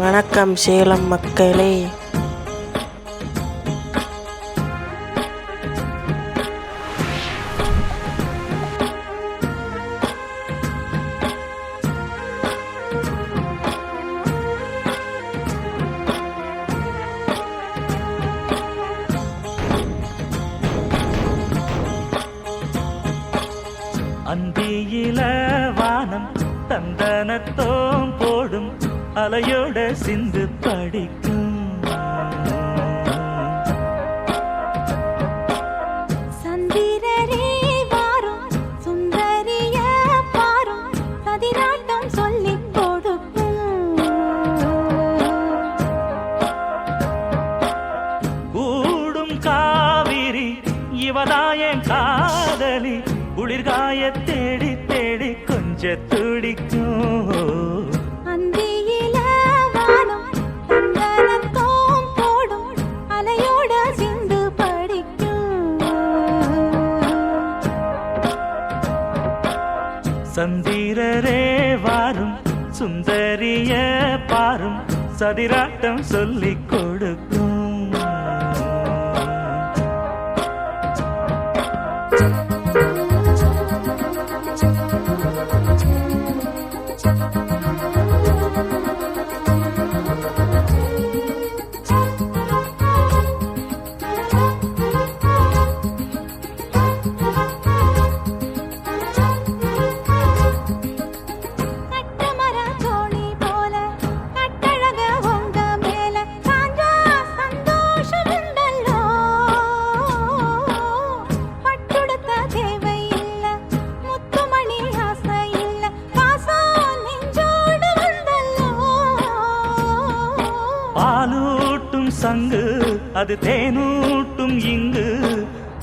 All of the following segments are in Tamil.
வணக்கம் சேலம் மக்களே. அந்தியில வானம் தந்தனத்தோம் போடும் அலையோட சிந்து படிக்கும். சந்திரரே வாரும் சுந்தரிய பாரும் சதிராட்டம் சொல்லிக் கொடுக்கும். கூடும் காவிரி இவதாயன் காதலி குளிர்காய தேடி தேடி கொஞ்ச துடிக்கும். அந்தியில வானம் தந்தனத்தோம் போடும் அலையோட சிந்து படிக்கும். சந்திரரே வாரும் சுந்தரிய பாரும் சதிராட்டம் சொல்லிக் கொடுக்கும். பாலூட்டும் சங்கு அது தேனூட்டும் இங்கு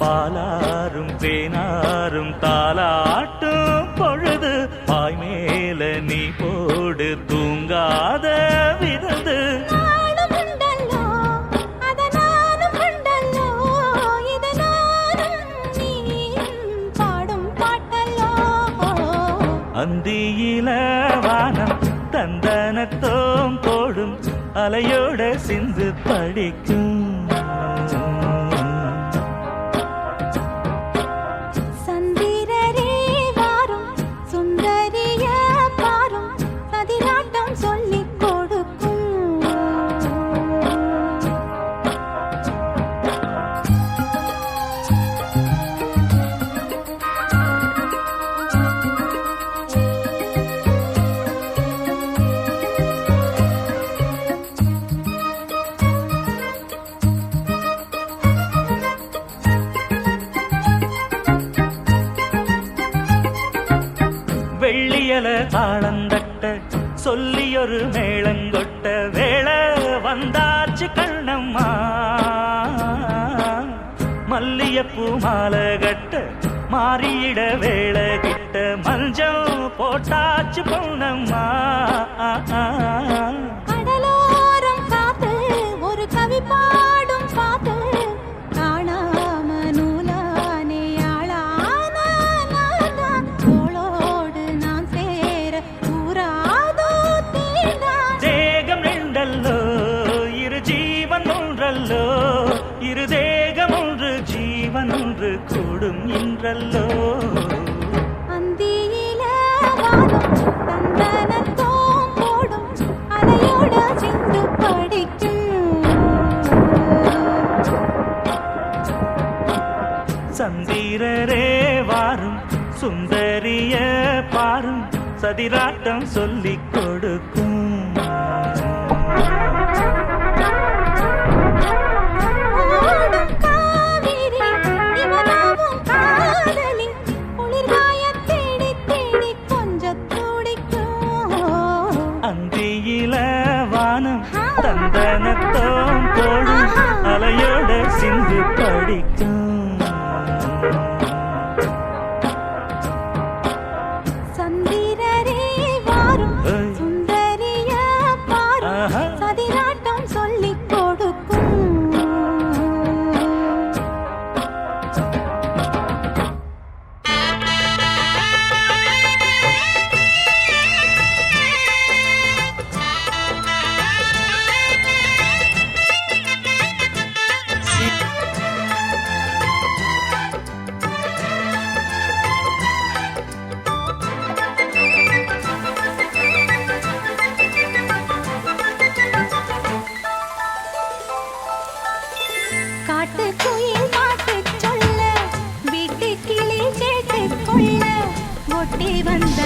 பாலாரும் தேனாரும் தாலாட்டும் பொழுது பாய் மேல நீ போடு தூங்காத விருந்து. அந்தியில வானம் தந்தனத்தோம் போடும் அலையோட சிந்து படிக்கும். சந்திரரே வாரும் சுந்தரிய பாரும் சதிராட்டம் சொல்லிக் கொடுக்கும். வெள்ளியல தாளந்தட்ட சொல்லியொரு மேளங்கொட்ட வேளை வந்தாச்சு கண்ணம்மா. மல்லியப்பூ மாலை கட்ட மாறியிட வேளை கிட்ட மஞ்சள் போட்டாச்சு பொன்னம்மா. கடலோரம் காத்து ஒரு கவி பாடும் பாத்து காணாம நூலானே ஆளான தோளோடு நான் சேர கூறாதோ தீர்ந்தான். தேகம் ரெண்டல்லோ இரு ஜீவன் ஒன்றல்லோ இரு தேகம் ஒன்று ஜீவன் ஒன்று கூடும் இன்றல்லோ. அந்தியில வானம் தந்தனத்தோம் போடும் அலையோட சிந்து படிக்கும். சந்திரரே வாரும் சுந்தரிய பாரும் சதிராட்டம் சொல்லிக் கொடுக்கும். ஓடும் காவிரி இவனாவும் காதலி குளிர்காய தேடி தேடி கொஞ்சம் துடிக்கும். அந்தியில வானம் தந்தனத்தோம் போடும் அலையோட சிந்து படிக்கும். சந்திரரே வாரும் சுந்தரிய பாரும் சதிராட்டம் சொல்லிக் கொடுக்கும். வந்த